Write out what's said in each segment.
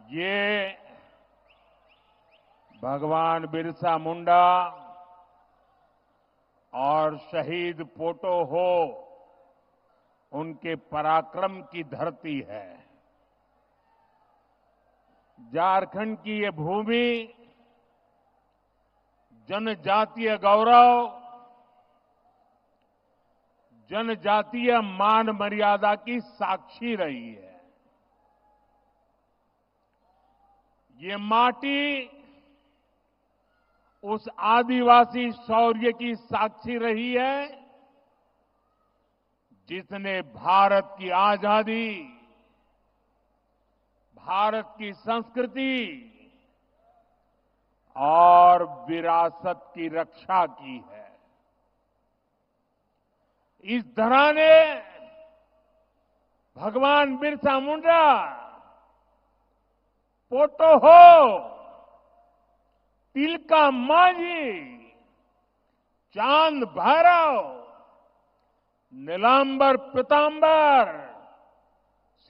ये भगवान बिरसा मुंडा और शहीद पोटो हो उनके पराक्रम की धरती है। झारखंड की ये भूमि जनजातीय गौरव, जनजातीय मान मर्यादा की साक्षी रही है। ये माटी उस आदिवासी शौर्य की साक्षी रही है जिसने भारत की आजादी, भारत की संस्कृति और विरासत की रक्षा की है। इस धरा ने भगवान बिरसा मुंडा, पोटो हो, तिलका मांझी, चांद भैरव, नीलांबर पीतांबर,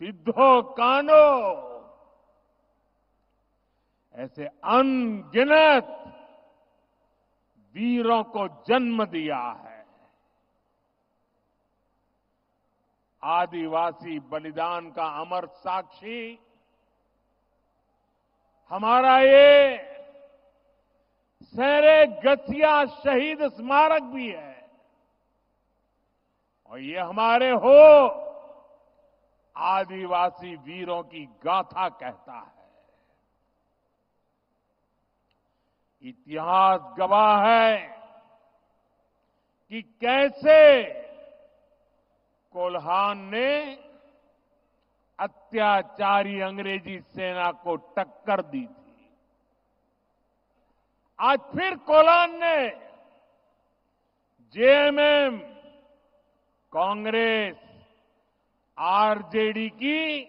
सिद्धो कान्हो ऐसे अनगिनत वीरों को जन्म दिया है। आदिवासी बलिदान का अमर साक्षी हमारा ये सैरे गठिया शहीद स्मारक भी है और ये हमारे हो आदिवासी वीरों की गाथा कहता है। इतिहास गवाह है कि कैसे कोल्हान ने अत्याचारी अंग्रेजी सेना को टक्कर दी थी। आज फिर कोल्हान ने जेएमएम, कांग्रेस, आरजेडी की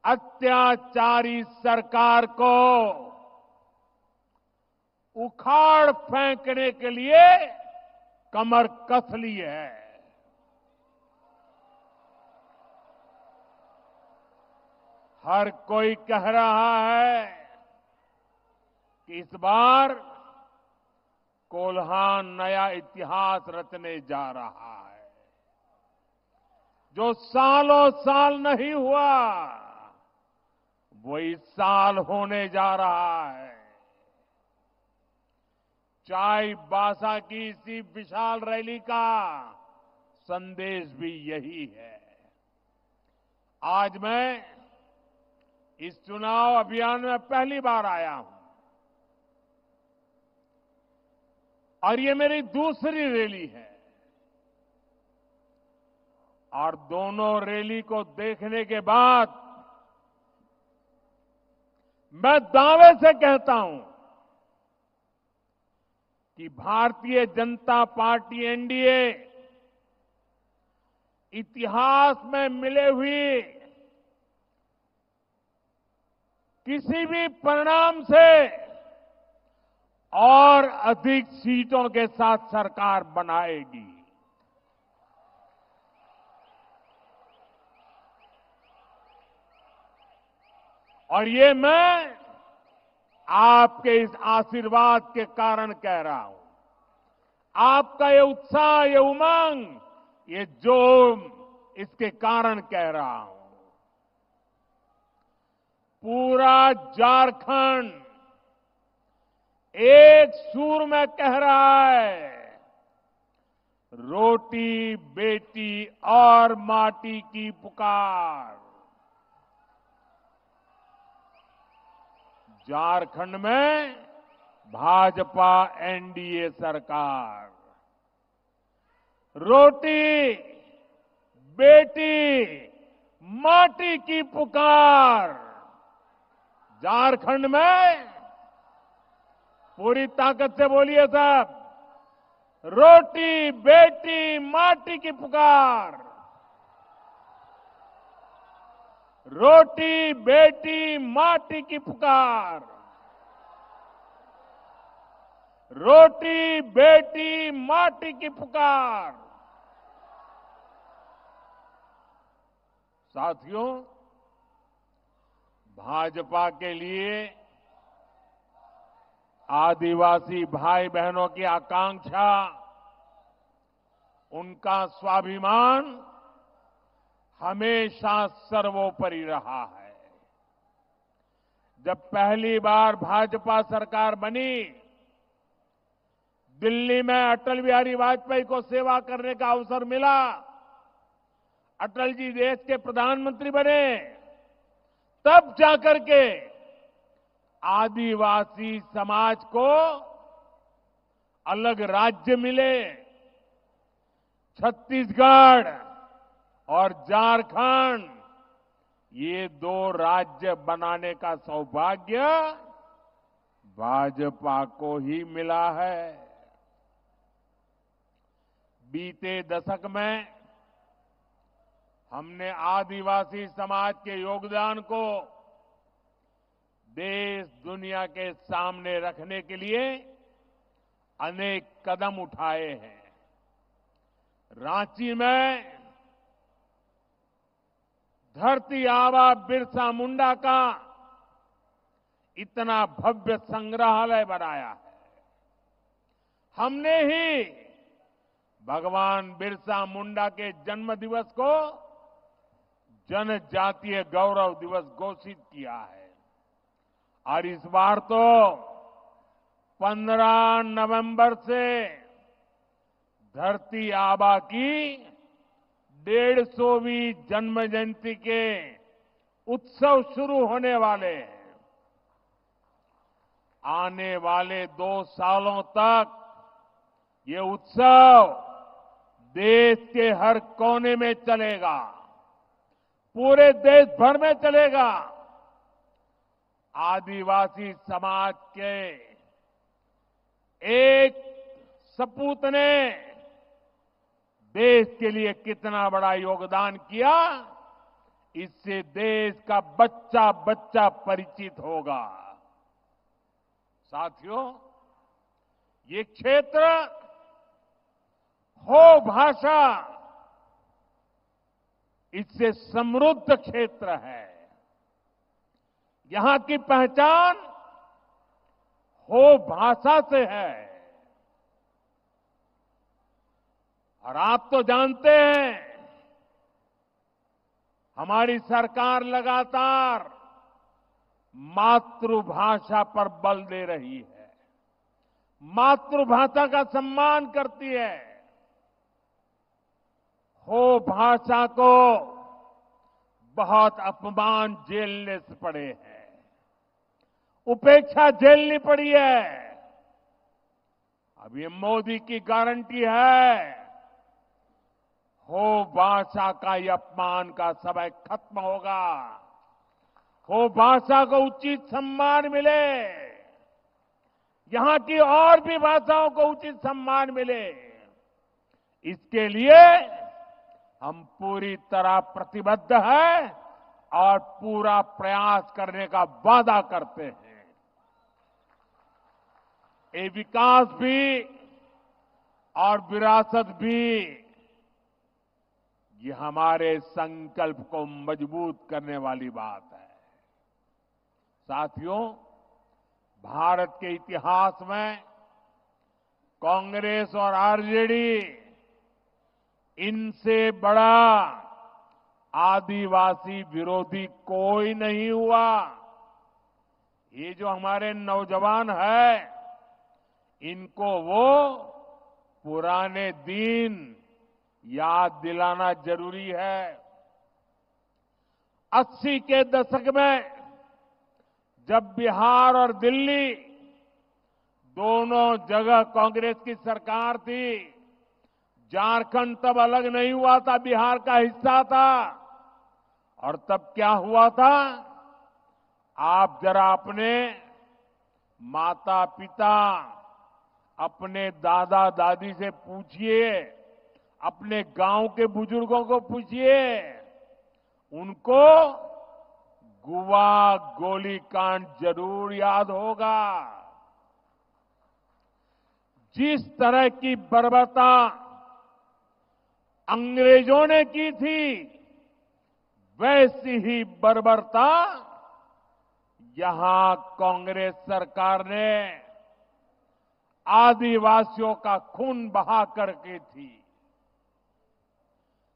अत्याचारी सरकार को उखाड़ फेंकने के लिए कमर कस ली है। हर कोई कह रहा है कि इस बार कोल्हान नया इतिहास रचने जा रहा है। जो सालों साल नहीं हुआ वो इस साल होने जा रहा है। चाईबासा की इसी विशाल रैली का संदेश भी यही है। आज मैं इस चुनाव अभियान में पहली बार आया हूं और ये मेरी दूसरी रैली है और दोनों रैली को देखने के बाद मैं दावे से कहता हूं कि भारतीय जनता पार्टी एनडीए इतिहास में मिले हुए किसी भी परिणाम से और अधिक सीटों के साथ सरकार बनाएगी। और ये मैं आपके इस आशीर्वाद के कारण कह रहा हूं। आपका ये उत्साह, ये उमंग, ये जोम, इसके कारण कह रहा हूं। पूरा झारखंड एक सूर में कह रहा है, रोटी बेटी और माटी की पुकार। झारखंड में भाजपा एनडीए सरकार, रोटी बेटी माटी की पुकार। झारखंड में पूरी ताकत से बोलिए सब, रोटी बेटी माटी की पुकार। रोटी बेटी माटी की पुकार। रोटी बेटी माटी की पुकार। साथियों, भाजपा के लिए आदिवासी भाई बहनों की आकांक्षा, उनका स्वाभिमान हमेशा सर्वोपरि रहा है। जब पहली बार भाजपा सरकार बनी, दिल्ली में अटल बिहारी वाजपेयी को सेवा करने का अवसर मिला। अटल जी देश के प्रधानमंत्री बने, तब जाकर के आदिवासी समाज को अलग राज्य मिले। छत्तीसगढ़ और झारखंड, ये दो राज्य बनाने का सौभाग्य भाजपा को ही मिला है। बीते दशक में हमने आदिवासी समाज के योगदान को देश दुनिया के सामने रखने के लिए अनेक कदम उठाए हैं। रांची में धरती आबा बिरसा मुंडा का इतना भव्य संग्रहालय बनाया है। हमने ही भगवान बिरसा मुंडा के जन्म दिवस को जनजातीय गौरव दिवस घोषित किया है। और इस बार तो 15 नवंबर से धरती आबा की 150वीं जन्म जयंती के उत्सव शुरू होने वाले हैं। आने वाले 2 सालों तक ये उत्सव देश के हर कोने में चलेगा, पूरे देश भर में चलेगा। आदिवासी समाज के एक सपूत ने देश के लिए कितना बड़ा योगदान किया, इससे देश का बच्चा बच्चा परिचित होगा। साथियों, ये क्षेत्र हो भाषा, इससे समृद्ध क्षेत्र है। यहां की पहचान हो भाषा से है। और आप तो जानते हैं, हमारी सरकार लगातार मातृभाषा पर बल दे रही है, मातृभाषा का सम्मान करती है। हो भाषा को बहुत अपमान झेलने से पड़े हैं, उपेक्षा झेलनी पड़ी है। अब ये मोदी की गारंटी है, हो भाषा का ये अपमान का समय खत्म होगा, हो भाषा को उचित सम्मान मिले, यहां की और भी भाषाओं को उचित सम्मान मिले। इसके लिए हम पूरी तरह प्रतिबद्ध हैं और पूरा प्रयास करने का वादा करते हैं। ये विकास भी और विरासत भी, ये हमारे संकल्प को मजबूत करने वाली बात है। साथियों, भारत के इतिहास में कांग्रेस और आरजेडी, इनसे बड़ा आदिवासी विरोधी कोई नहीं हुआ। ये जो हमारे नौजवान हैं, इनको वो पुराने दिन याद दिलाना जरूरी है। 80 के दशक में जब बिहार और दिल्ली दोनों जगह कांग्रेस की सरकार थी, झारखंड तब अलग नहीं हुआ था, बिहार का हिस्सा था। और तब क्या हुआ था, आप जरा अपने माता पिता, अपने दादा दादी से पूछिए, अपने गांव के बुजुर्गों को पूछिए, उनको गुवा गोलीकांड जरूर याद होगा। जिस तरह की बर्बरता अंग्रेजों ने की थी, वैसी ही बर्बरता यहां कांग्रेस सरकार ने आदिवासियों का खून बहा करके थी।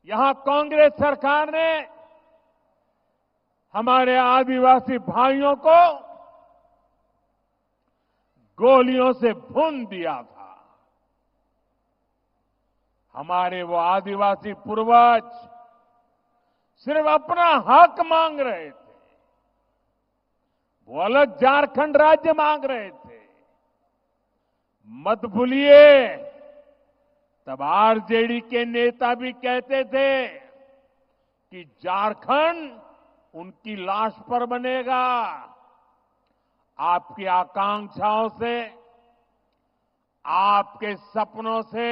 यहां कांग्रेस सरकार ने हमारे आदिवासी भाइयों को गोलियों से भून दिया था। हमारे वो आदिवासी पूर्वज सिर्फ अपना हक मांग रहे थे। वो अलग झारखंड राज्य मांग रहे थे। मत भूलिए, तब आरजेडी के नेता भी कहते थे कि झारखंड उनकी लाश पर बनेगा। आपकी आकांक्षाओं से, आपके सपनों से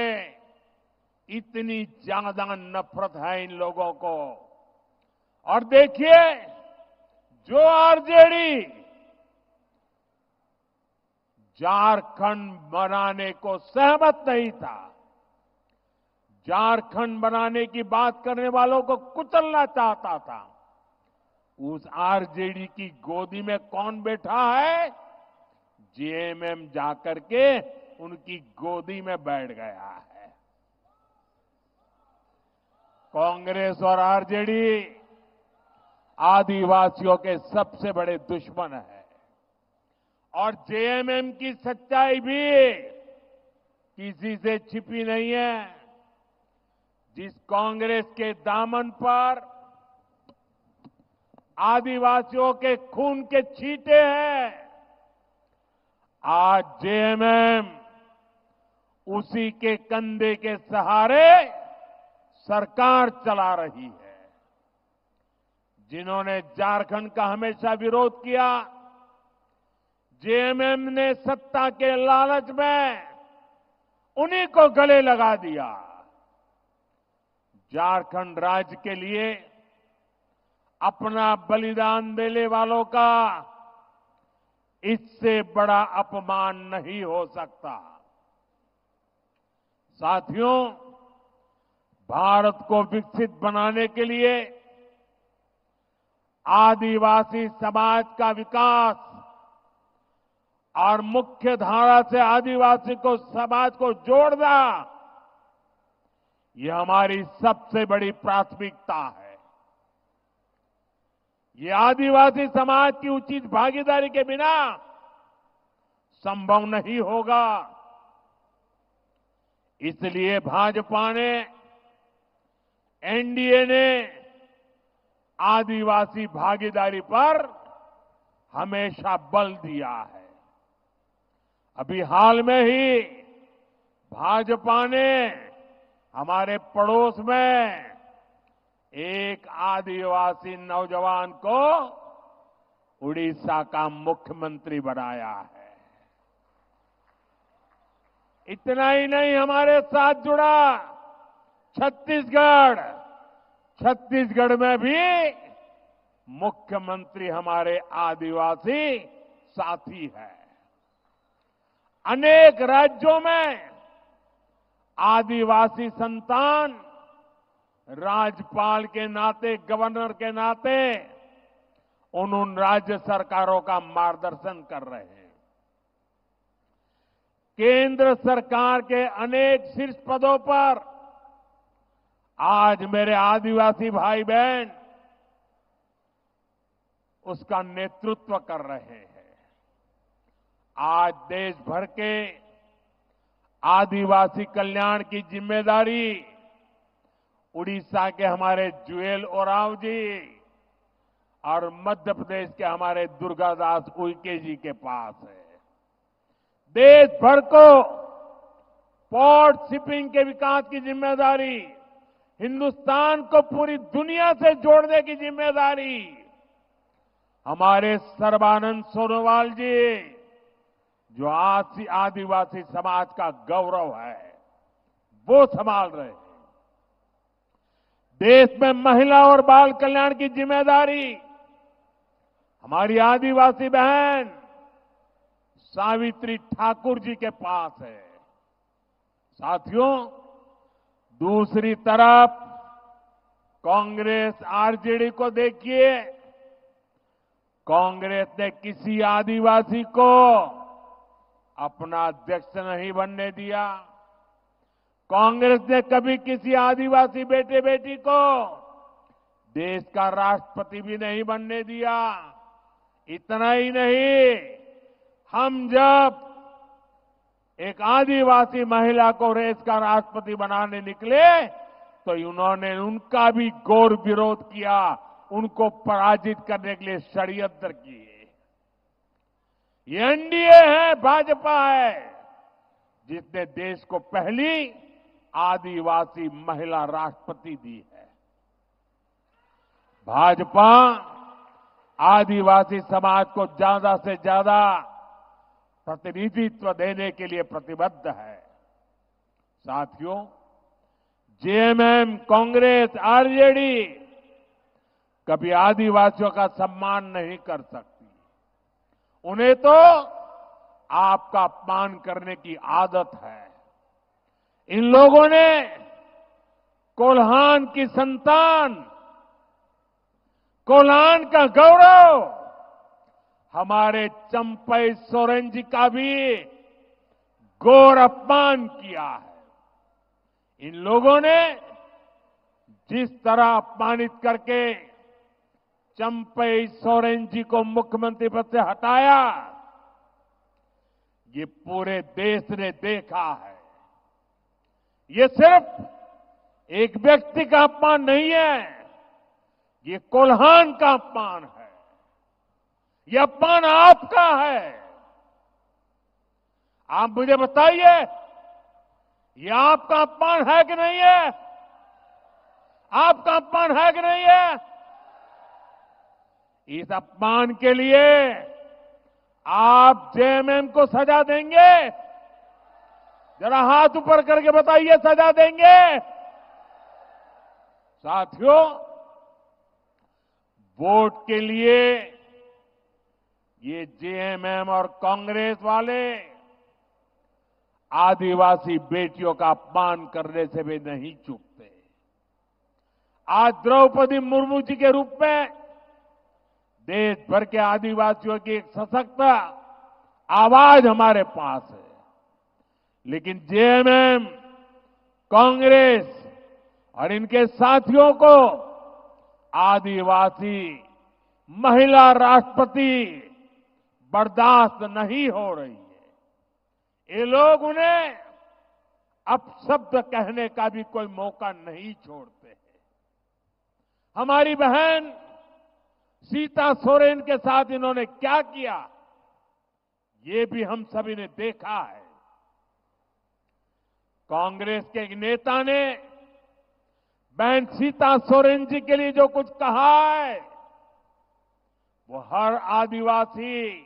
इतनी ज्यादा नफरत है इन लोगों को। और देखिए, जो आरजेडी झारखंड बनाने को सहमत नहीं था, झारखंड बनाने की बात करने वालों को कुचलना चाहता था, उस आरजेडी की गोदी में कौन बैठा है? जेएमएम जाकर के उनकी गोदी में बैठ गया है। कांग्रेस और आरजेडी आदिवासियों के सबसे बड़े दुश्मन है। और जेएमएम की सच्चाई भी किसी से छिपी नहीं है। जिस कांग्रेस के दामन पर आदिवासियों के खून के छींटे हैं, आज जेएमएम उसी के कंधे के सहारे सरकार चला रही है। जिन्होंने झारखंड का हमेशा विरोध किया, जेएमएम ने सत्ता के लालच में उन्हीं को गले लगा दिया। झारखंड राज्य के लिए अपना बलिदान देने वालों का इससे बड़ा अपमान नहीं हो सकता। साथियों, भारत को विकसित बनाने के लिए आदिवासी समाज का विकास और मुख्य धारा से आदिवासी को समाज को जोड़ना, यह हमारी सबसे बड़ी प्राथमिकता है। ये आदिवासी समाज की उचित भागीदारी के बिना संभव नहीं होगा। इसलिए भाजपा ने, एनडीए ने आदिवासी भागीदारी पर हमेशा बल दिया है। अभी हाल में ही भाजपा ने हमारे पड़ोस में एक आदिवासी नौजवान को उड़ीसा का मुख्यमंत्री बनाया है। इतना ही नहीं, हमारे साथ जुड़ा छत्तीसगढ़। छत्तीसगढ़ में भी मुख्यमंत्री हमारे आदिवासी साथी है। अनेक राज्यों में आदिवासी संतान राज्यपाल के नाते, गवर्नर के नाते उन राज्य सरकारों का मार्गदर्शन कर रहे हैं। केंद्र सरकार के अनेक शीर्ष पदों पर आज मेरे आदिवासी भाई बहन उसका नेतृत्व कर रहे हैं। आज देश भर के आदिवासी कल्याण की जिम्मेदारी उड़ीसा के हमारे जुएल ओरांव जी और मध्य प्रदेश के हमारे दुर्गादास उइके जी के पास है। देश भर को पोर्ट शिपिंग के विकास की जिम्मेदारी, हिंदुस्तान को पूरी दुनिया से जोड़ने की जिम्मेदारी हमारे सर्बानंद सोनोवाल जी, जो आदिवासी समाज का गौरव है, वो संभाल रहे हैं। देश में महिला और बाल कल्याण की जिम्मेदारी हमारी आदिवासी बहन सावित्री ठाकुर जी के पास है। साथियों, दूसरी तरफ कांग्रेस आरजेडी को देखिए। कांग्रेस ने किसी आदिवासी को अपना अध्यक्ष नहीं बनने दिया। कांग्रेस ने कभी किसी आदिवासी बेटे बेटी को देश का राष्ट्रपति भी नहीं बनने दिया। इतना ही नहीं, हम जब एक आदिवासी महिला को देश का राष्ट्रपति बनाने निकले तो उन्होंने उनका भी घोर विरोध किया, उनको पराजित करने के लिए षड्यंत्र किए। ये एनडीए है, भाजपा है, जिसने देश को पहली आदिवासी महिला राष्ट्रपति दी है। भाजपा आदिवासी समाज को ज्यादा से ज्यादा प्रतिनिधित्व देने के लिए प्रतिबद्ध है। साथियों, जेएमएम, कांग्रेस, आरजेडी कभी आदिवासियों का सम्मान नहीं कर सकती। उन्हें तो आपका अपमान करने की आदत है। इन लोगों ने कोल्हान की संतान, कोल्हान का गौरव, हमारे चंपई सोरेन जी का भी घोर अपमान किया है। इन लोगों ने जिस तरह अपमानित करके चंपई सोरेन जी को मुख्यमंत्री पद से हटाया, ये पूरे देश ने देखा है। ये सिर्फ एक व्यक्ति का अपमान नहीं है, ये कोल्हान का अपमान है। ये अपमान आपका है। आप मुझे बताइए, ये आपका अपमान है कि नहीं है? आपका अपमान है कि नहीं है? इस अपमान के लिए आप जेएमएम को सजा देंगे? जरा हाथ ऊपर करके बताइए, सजा देंगे? साथियों, वोट के लिए ये जेएमएम और कांग्रेस वाले आदिवासी बेटियों का अपमान करने से भी नहीं चूकते। आज द्रौपदी मुर्मू जी के रूप में देश भर के आदिवासियों की एक सशक्त आवाज हमारे पास है। लेकिन जेएमएम, कांग्रेस और इनके साथियों को आदिवासी महिला राष्ट्रपति बर्दाश्त नहीं हो रही है। ये लोग उन्हें अपशब्द कहने का भी कोई मौका नहीं छोड़ते हैं। हमारी बहन सीता सोरेन के साथ इन्होंने क्या किया, ये भी हम सभी ने देखा है। कांग्रेस के एक नेता ने बहन सीता सोरेन जी के लिए जो कुछ कहा है, वो हर आदिवासी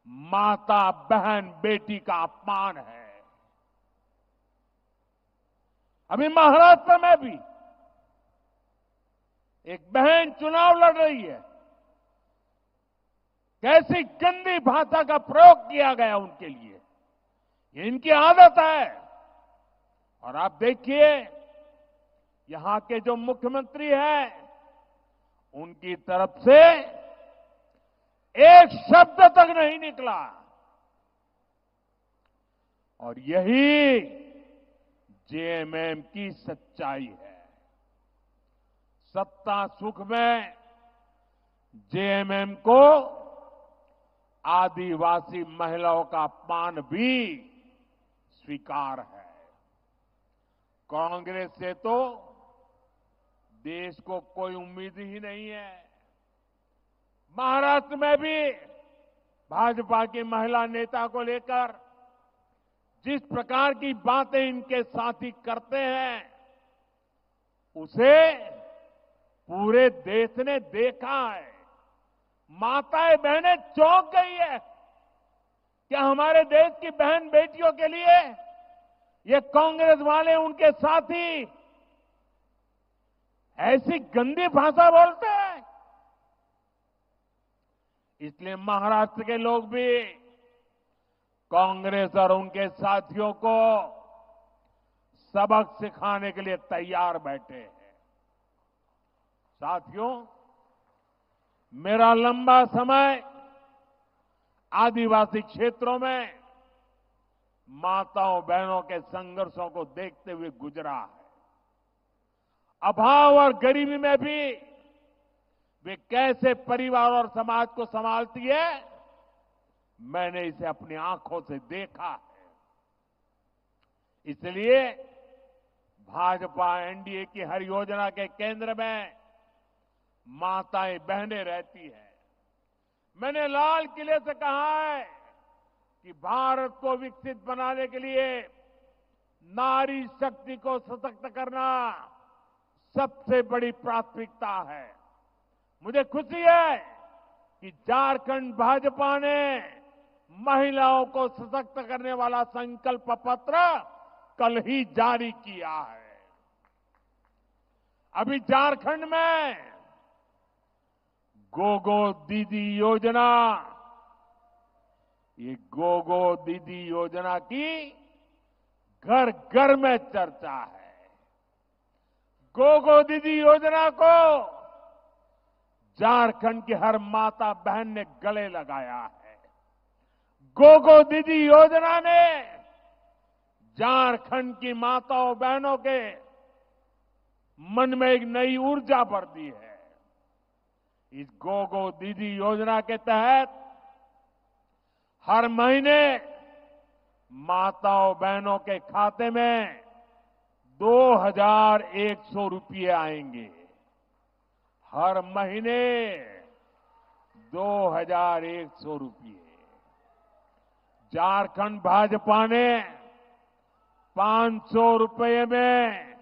माता, बहन, बेटी का अपमान है। अभी महाराष्ट्र में भी एक बहन चुनाव लड़ रही है। कैसी गंदी भाषा का प्रयोग किया गया उनके लिए, ये इनकी आदत है। और आप देखिए, यहां के जो मुख्यमंत्री हैं, उनकी तरफ से एक शब्द तक नहीं निकला। और यही जेएमएम की सच्चाई है। सत्ता सुख में जेएमएम को आदिवासी महिलाओं का अपमान भी स्वीकार है। कांग्रेस से तो देश को कोई उम्मीद ही नहीं है। महाराष्ट्र में भी भाजपा की महिला नेता को लेकर जिस प्रकार की बातें इनके साथी करते हैं, उसे पूरे देश ने देखा है। माताएं, बहनें चौंक गई है। क्या हमारे देश की बहन बेटियों के लिए ये कांग्रेस वाले, उनके साथी ऐसी गंदी भाषा बोलते हैं? इसलिए महाराष्ट्र के लोग भी कांग्रेस और उनके साथियों को सबक सिखाने के लिए तैयार बैठे हैं। साथियों, मेरा लंबा समय आदिवासी क्षेत्रों में माताओं बहनों के संघर्षों को देखते हुए गुजरा है। अभाव और गरीबी में भी वे कैसे परिवार और समाज को संभालती है, मैंने इसे अपनी आंखों से देखा है। इसलिए भाजपा एनडीए की हर योजना के केंद्र में माताएं बहनें रहती है। मैंने लाल किले से कहा है कि भारत को विकसित बनाने के लिए नारी शक्ति को सशक्त करना सबसे बड़ी प्राथमिकता है। मुझे खुशी है कि झारखंड भाजपा ने महिलाओं को सशक्त करने वाला संकल्प पत्र कल ही जारी किया है। अभी झारखंड में गोगो दीदी योजना, ये गोगो दीदी योजना की घर घर में चर्चा है। गोगो दीदी योजना को झारखंड की हर माता बहन ने गले लगाया है। गोगो दीदी योजना ने झारखंड की माताओं बहनों के मन में एक नई ऊर्जा भर दी है। इस गोगो दीदी योजना के तहत हर महीने माताओं बहनों के खाते में 2,100 रुपये आएंगे। हर महीने 2,100 रुपये। झारखंड भाजपा ने 500 रुपये में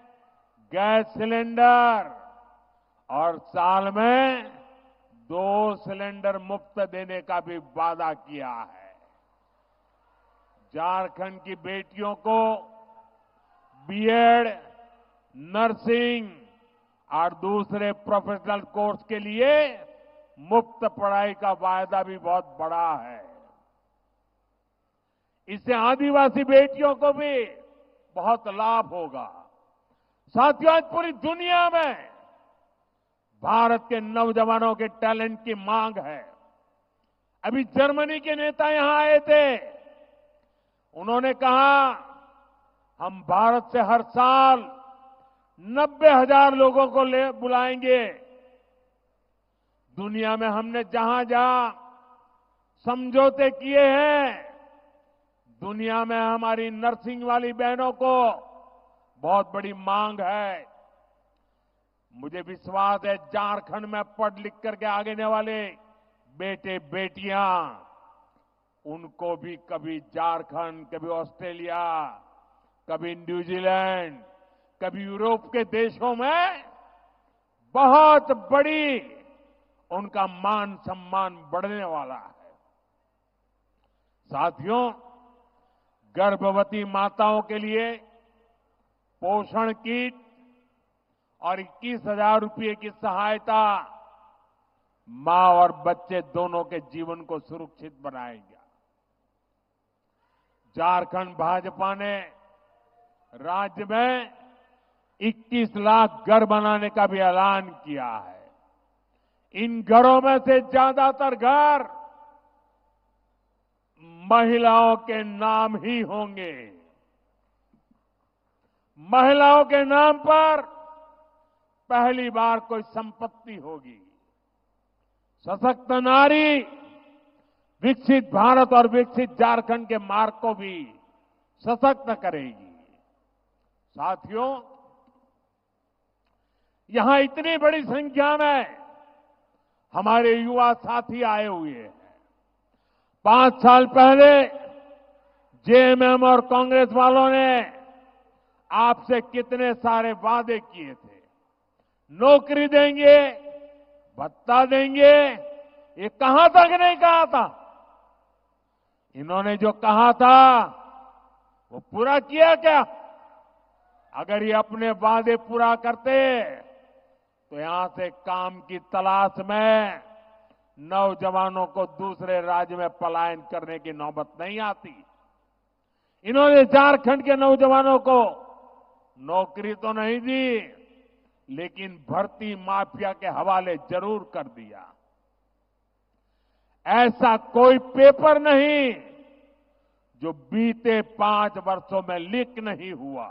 गैस सिलेंडर और साल में 2 सिलेंडर मुफ्त देने का भी वादा किया है। झारखंड की बेटियों को बीएड, नर्सिंग और दूसरे प्रोफेशनल कोर्स के लिए मुफ्त पढ़ाई का वायदा भी बहुत बड़ा है। इससे आदिवासी बेटियों को भी बहुत लाभ होगा। साथियों, आज पूरी दुनिया में भारत के नौजवानों के टैलेंट की मांग है। अभी जर्मनी के नेता यहां आए थे। उन्होंने कहा हम भारत से हर साल 90,000 लोगों को बुलाएंगे। दुनिया में हमने जहां जहां समझौते किए हैं, दुनिया में हमारी नर्सिंग वाली बहनों को बहुत बड़ी मांग है। मुझे विश्वास है झारखंड में पढ़ लिख करके आगे आने वाले बेटे बेटियां, उनको भी कभी झारखंड, कभी ऑस्ट्रेलिया, कभी न्यूजीलैंड, कभी यूरोप के देशों में बहुत बड़ी उनका मान सम्मान बढ़ने वाला है। साथियों, गर्भवती माताओं के लिए पोषण किट और 21,000 रुपये की सहायता मां और बच्चे दोनों के जीवन को सुरक्षित बनाएगा। झारखंड भाजपा ने राज्य में 21 लाख घर बनाने का भी ऐलान किया है। इन घरों में से ज्यादातर घर महिलाओं के नाम ही होंगे। महिलाओं के नाम पर पहली बार कोई संपत्ति होगी। सशक्त नारी विकसित भारत और विकसित झारखंड के मार्ग को भी सशक्त करेगी। साथियों, यहां इतनी बड़ी संख्या में हमारे युवा साथी आए हुए हैं। 5 साल पहले जेएमएम और कांग्रेस वालों ने आपसे कितने सारे वादे किए थे। नौकरी देंगे, भत्ता देंगे, ये कहां तक नहीं कहा था। इन्होंने जो कहा था वो पूरा किया क्या? अगर ये अपने वादे पूरा करते तो यहां से काम की तलाश में नौजवानों को दूसरे राज्य में पलायन करने की नौबत नहीं आती। इन्होंने झारखंड के नौजवानों को नौकरी तो नहीं दी, लेकिन भर्ती माफिया के हवाले जरूर कर दिया। ऐसा कोई पेपर नहीं जो बीते 5 वर्षों में लीक नहीं हुआ।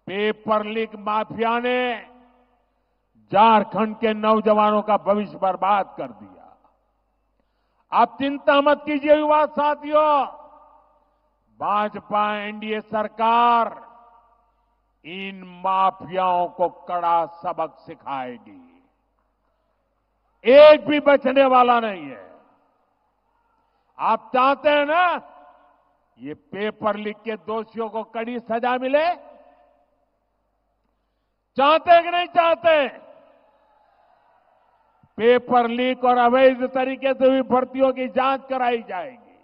पेपर लीक माफिया ने झारखंड के नौजवानों का भविष्य बर्बाद कर दिया। आप चिंता मत कीजिए युवा साथियों, भाजपा एनडीए सरकार इन माफियाओं को कड़ा सबक सिखाएगी। एक भी बचने वाला नहीं है। आप चाहते हैं ना ये पेपर लीक के दोषियों को कड़ी सजा मिले? चाहते हैं कि नहीं चाहते? पेपर लीक और अवैध तरीके से हुई भर्तियों की जांच कराई जाएगी।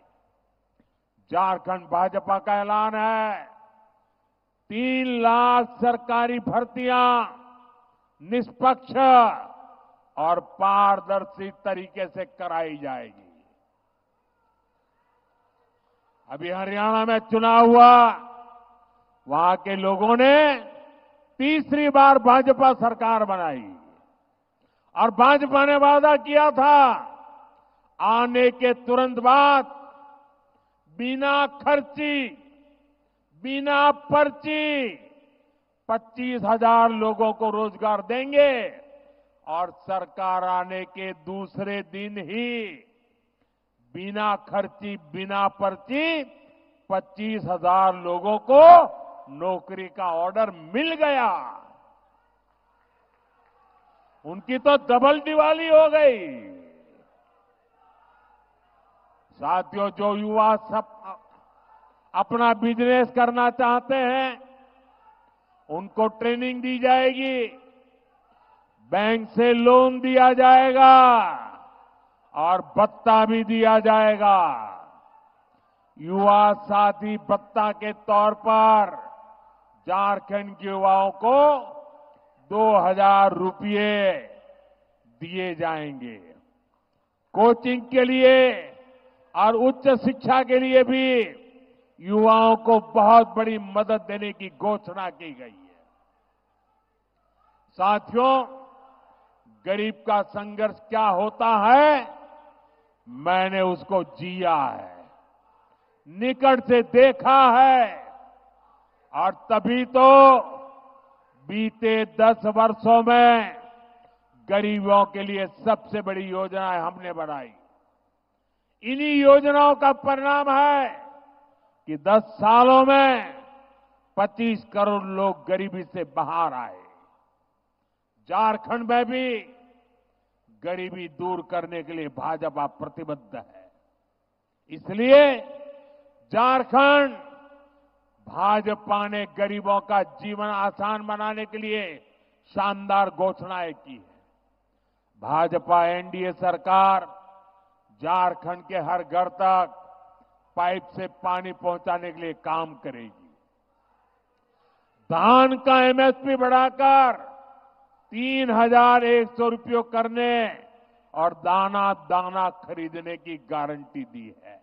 झारखंड भाजपा का ऐलान है 3 लाख सरकारी भर्तियां निष्पक्ष और पारदर्शी तरीके से कराई जाएगी। अभी हरियाणा में चुनाव हुआ, वहां के लोगों ने तीसरी बार भाजपा सरकार बनाई और भाजपा ने वादा किया था आने के तुरंत बाद बिना खर्ची, बिना पर्ची 25,000 लोगों को रोजगार देंगे और सरकार आने के दूसरे दिन ही बिना खर्ची, बिना पर्ची 25,000 लोगों को नौकरी का ऑर्डर मिल गया। उनकी तो डबल दिवाली हो गई। साथियों, जो युवा सब अपना बिजनेस करना चाहते हैं उनको ट्रेनिंग दी जाएगी, बैंक से लोन दिया जाएगा और भत्ता भी दिया जाएगा। युवा साथी भत्ता के तौर पर झारखंड के युवाओं को 2,000 रुपये दिए जाएंगे। कोचिंग के लिए और उच्च शिक्षा के लिए भी युवाओं को बहुत बड़ी मदद देने की घोषणा की गई है। साथियों, गरीब का संघर्ष क्या होता है मैंने उसको जिया है, निकट से देखा है और तभी तो बीते 10 वर्षों में गरीबों के लिए सबसे बड़ी योजनाएं हमने बनाई। इन्हीं योजनाओं का परिणाम है कि 10 सालों में 25 करोड़ लोग गरीबी से बाहर आए। झारखंड में भी गरीबी दूर करने के लिए भाजपा प्रतिबद्ध है। इसलिए झारखंड भाजपा ने गरीबों का जीवन आसान बनाने के लिए शानदार घोषणाएं की है। भाजपा एनडीए सरकार झारखंड के हर घर तक पाइप से पानी पहुंचाने के लिए काम करेगी। धान का एमएसपी बढ़ाकर 3,100 रुपये करने और दाना दाना खरीदने की गारंटी दी है।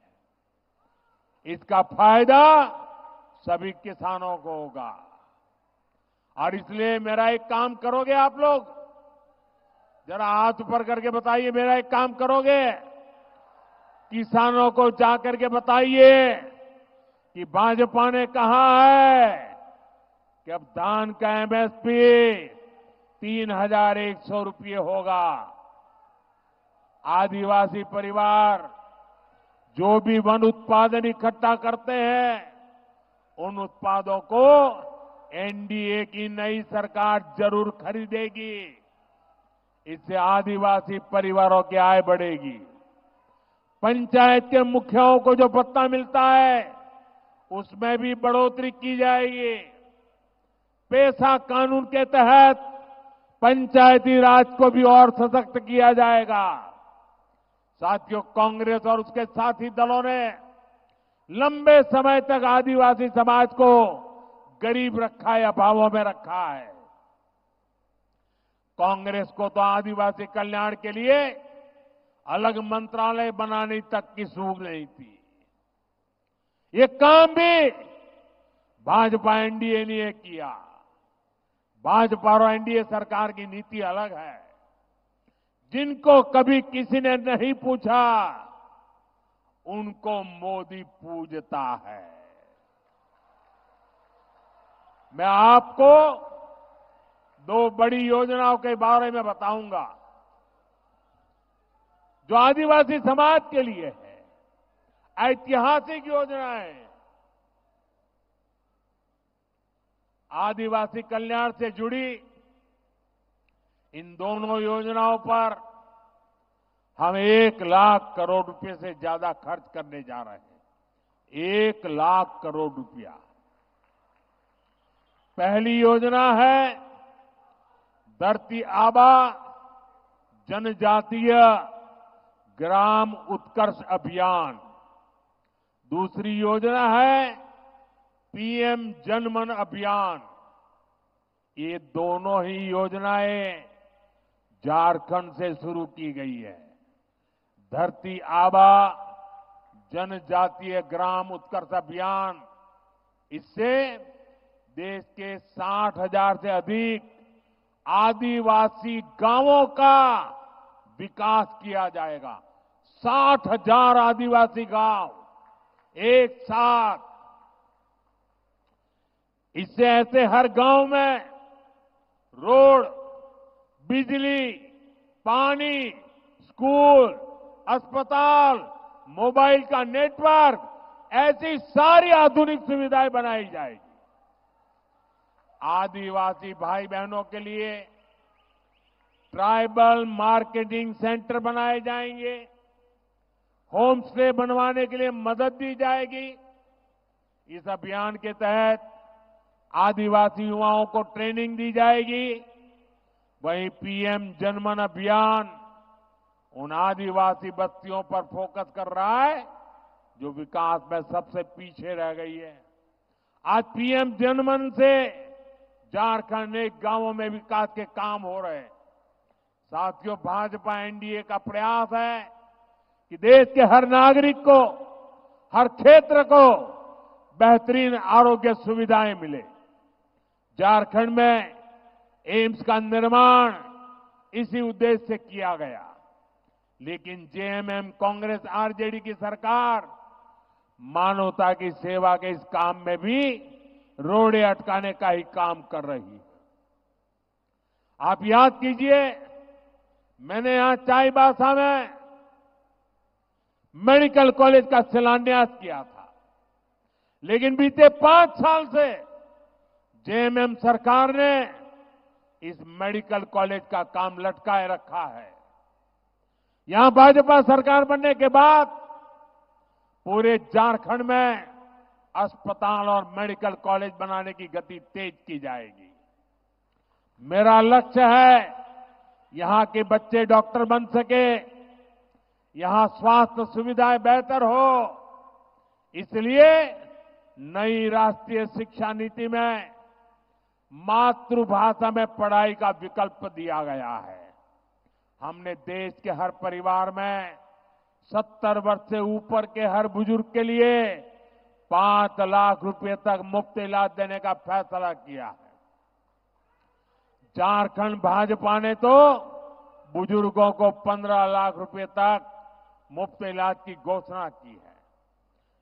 इसका फायदा सभी किसानों को होगा और इसलिए मेरा एक काम करोगे आप लोग, जरा हाथ ऊपर करके बताइए, मेरा एक काम करोगे? किसानों को जाकर के बताइए कि भाजपा ने कहा है कि अब धान का एमएसपी 3,100 रुपये होगा। आदिवासी परिवार जो भी वन उत्पादन इकट्ठा करते हैं उन उत्पादों को एनडीए की नई सरकार जरूर खरीदेगी। इससे आदिवासी परिवारों की आय बढ़ेगी। पंचायत के मुखियाओं को जो भत्ता मिलता है उसमें भी बढ़ोतरी की जाएगी। पेशा कानून के तहत पंचायती राज को भी और सशक्त किया जाएगा। साथियों, कांग्रेस और उसके साथी दलों ने लंबे समय तक आदिवासी समाज को गरीब रखा है, अभावों में रखा है। कांग्रेस को तो आदिवासी कल्याण के लिए अलग मंत्रालय बनाने तक की सूझ नहीं थी। ये काम भी भाजपा एनडीए ने किया। भाजपा और एनडीए सरकार की नीति अलग है। जिनको कभी किसी ने नहीं पूछा, उनको मोदी पूजता है। मैं आपको दो बड़ी योजनाओं के बारे में बताऊंगा जो आदिवासी समाज के लिए है, ऐतिहासिक योजनाएं। आदिवासी कल्याण से जुड़ी इन दोनों योजनाओं पर हम 1 लाख करोड़ रुपए से ज्यादा खर्च करने जा रहे हैं। 1 लाख करोड़ रुपया। पहली योजना है धरती आबा जनजातीय ग्राम उत्कर्ष अभियान। दूसरी योजना है पीएम जनमन अभियान। ये दोनों ही योजनाएं झारखंड से शुरू की गई है। धरती आबा जनजातीय ग्राम उत्कर्ष अभियान, इससे देश के 60,000 से अधिक आदिवासी गांवों का विकास किया जाएगा। 60,000 आदिवासी गांव एक साथ। इससे ऐसे हर गांव में रोड, बिजली, पानी, स्कूल, अस्पताल, मोबाइल का नेटवर्क, ऐसी सारी आधुनिक सुविधाएं बनाई जाएगी। आदिवासी भाई बहनों के लिए ट्राइबल मार्केटिंग सेंटर बनाए जाएंगे। होम स्टे बनवाने के लिए मदद दी जाएगी। इस अभियान के तहत आदिवासी युवाओं को ट्रेनिंग दी जाएगी। वहीं पीएम जनमन अभियान उन आदिवासी बस्तियों पर फोकस कर रहा है जो विकास में सबसे पीछे रह गई है। आज पीएम जनमन से झारखंड के गांवों में विकास के काम हो रहे हैं। साथियों, भाजपा एनडीए का प्रयास है कि देश के हर नागरिक को, हर क्षेत्र को बेहतरीन आरोग्य सुविधाएं मिले। झारखंड में एम्स का निर्माण इसी उद्देश्य से किया गया, लेकिन जेएमएम कांग्रेस आरजेडी की सरकार मानवता की सेवा के इस काम में भी रोड़े अटकाने का ही काम कर रही है। आप याद कीजिए, मैंने यहां चाईबासा में मेडिकल कॉलेज का शिलान्यास किया था, लेकिन बीते 5 साल से जेएमएम सरकार ने इस मेडिकल कॉलेज का काम लटकाए रखा है। यहां भाजपा सरकार बनने के बाद पूरे झारखंड में अस्पताल और मेडिकल कॉलेज बनाने की गति तेज की जाएगी। मेरा लक्ष्य है यहां के बच्चे डॉक्टर बन सके, यहां स्वास्थ्य सुविधाएं बेहतर हो। इसलिए नई राष्ट्रीय शिक्षा नीति में मातृभाषा में पढ़ाई का विकल्प दिया गया है। हमने देश के हर परिवार में 70 वर्ष से ऊपर के हर बुजुर्ग के लिए 5 लाख रुपए तक मुफ्त इलाज देने का फैसला किया है। झारखंड भाजपा ने तो बुजुर्गों को 15 लाख रुपए तक मुफ्त इलाज की घोषणा की है।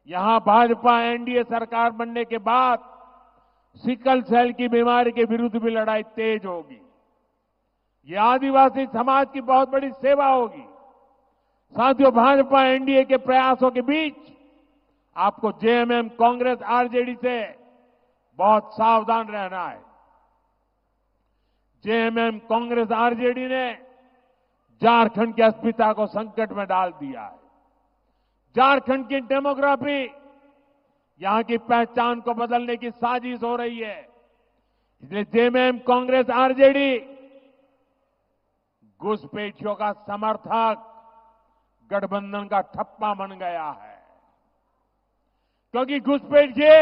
यहां भाजपा एनडीए सरकार बनने के बाद सिकल सेल की बीमारी के विरुद्ध भी लड़ाई तेज होगी। ये आदिवासी समाज की बहुत बड़ी सेवा होगी। साथियों, भाजपा एनडीए के प्रयासों के बीच आपको जेएमएम कांग्रेस आरजेडी से बहुत सावधान रहना है। जेएमएम कांग्रेस आरजेडी ने झारखंड की अस्मिता को संकट में डाल दिया है। झारखंड की डेमोग्राफी, यहां की पहचान को बदलने की साजिश हो रही है। इसलिए जेएमएम कांग्रेस आरजेडी घुसपैठियों का समर्थक गठबंधन का ठप्पा बन गया है, क्योंकि घुसपैठिए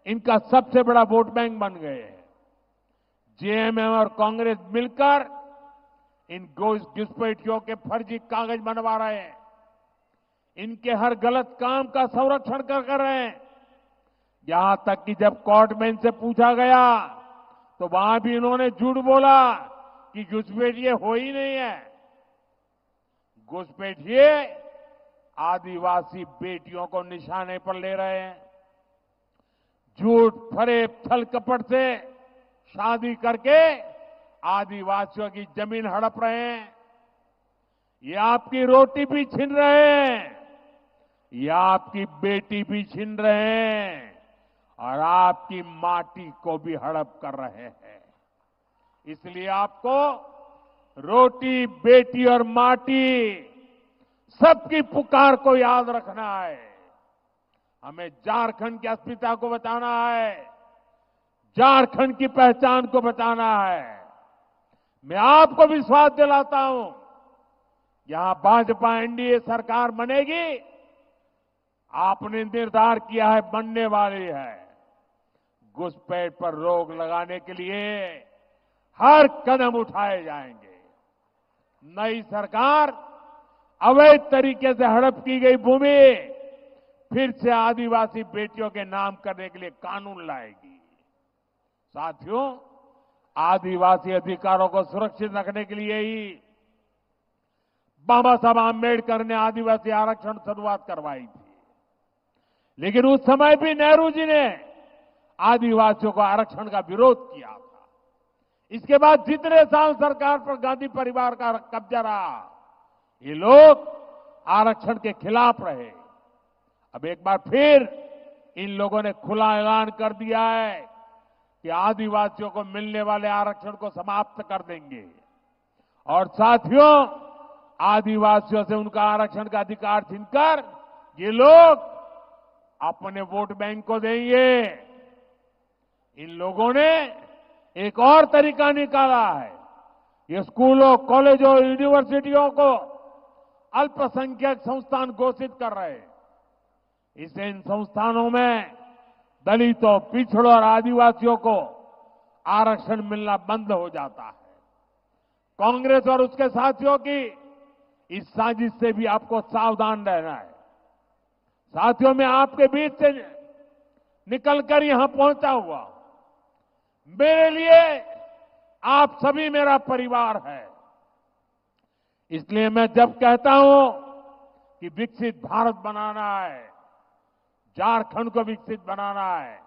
इनका सबसे बड़ा वोट बैंक बन गए हैं। जेएमएम और कांग्रेस मिलकर इन घुसपैठियों के फर्जी कागज बनवा रहे हैं। इनके हर गलत काम का संरक्षण कर रहे हैं। यहां तक कि जब कोर्ट में इनसे पूछा गया तो वहां भी इन्होंने झूठ बोला कि घुसपैठिए हो ही नहीं है। घुसपैठिए आदिवासी बेटियों को निशाने पर ले रहे हैं। झूठ फरेब छल कपट से शादी करके आदिवासियों की जमीन हड़प रहे हैं। ये आपकी रोटी भी छीन रहे हैं, ये आपकी बेटी भी छीन रहे हैं और आपकी माटी को भी हड़प कर रहे हैं। इसलिए आपको रोटी, बेटी और माटी सबकी पुकार को याद रखना है। हमें झारखंड की अस्मिता को बचाना है, झारखंड की पहचान को बचाना है। मैं आपको विश्वास दिलाता हूं, यहां भाजपा एनडीए सरकार बनेगी, आपने निर्धार किया है बनने वाली है। घुसपैठ पर रोक लगाने के लिए हर कदम उठाए जाएंगे। नई सरकार अवैध तरीके से हड़प की गई भूमि फिर से आदिवासी बेटियों के नाम करने के लिए कानून लाएगी। साथियों, आदिवासी अधिकारों को सुरक्षित रखने के लिए ही बाबा साहब आंबेडकर ने आदिवासी आरक्षण शुरुआत करवाई थी। लेकिन उस समय भी नेहरू जी ने आदिवासियों को आरक्षण का विरोध किया था। इसके बाद जितने साल सरकार पर गांधी परिवार का कब्जा रहा, ये लोग आरक्षण के खिलाफ रहे। अब एक बार फिर इन लोगों ने खुला ऐलान कर दिया है कि आदिवासियों को मिलने वाले आरक्षण को समाप्त कर देंगे और साथियों, आदिवासियों से उनका आरक्षण का अधिकार छीनकर ये लोग अपने वोट बैंक को देंगे। इन लोगों ने एक और तरीका निकाला है। ये स्कूलों, कॉलेजों, यूनिवर्सिटियों को अल्पसंख्यक संस्थान घोषित कर रहे हैं। इससे इन संस्थानों में दलितों, पिछड़ों और आदिवासियों को आरक्षण मिलना बंद हो जाता है। कांग्रेस और उसके साथियों की इस साजिश से भी आपको सावधान रहना है। साथियों, मैं आपके बीच से निकलकर यहां पहुंचा हुआ हूं। मेरे लिए आप सभी मेरा परिवार है। इसलिए मैं जब कहता हूं कि विकसित भारत बनाना है, झारखंड को विकसित बनाना है,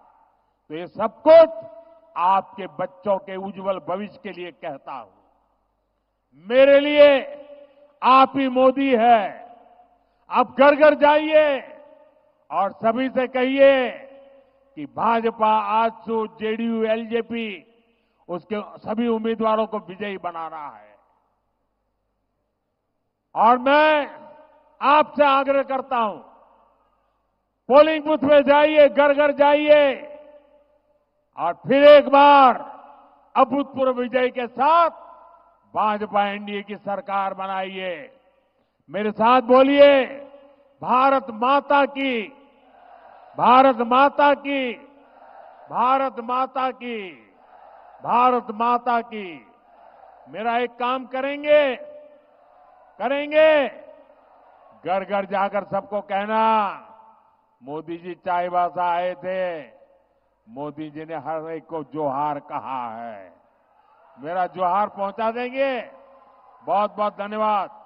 तो ये सब कुछ आपके बच्चों के उज्जवल भविष्य के लिए कहता हूं। मेरे लिए आप ही मोदी है। आप घर घर जाइए और सभी से कहिए कि भाजपा, आजसू, जेडीयू, एलजेपी उसके सभी उम्मीदवारों को विजयी बनाना है। और मैं आपसे आग्रह करता हूं, पोलिंग बूथ में जाइए, घर घर जाइए और फिर एक बार अभूतपूर्व विजय के साथ भाजपा एनडीए की सरकार बनाइए। मेरे साथ बोलिए, भारत माता की, भारत माता की, भारत माता की, भारत माता की। मेरा एक काम करेंगे, घर घर जाकर सबको कहना, मोदी जी चाईबासा आए थे, मोदी जी ने हर एक को जोहार कहा है। मेरा जोहार पहुंचा देंगे। बहुत बहुत धन्यवाद।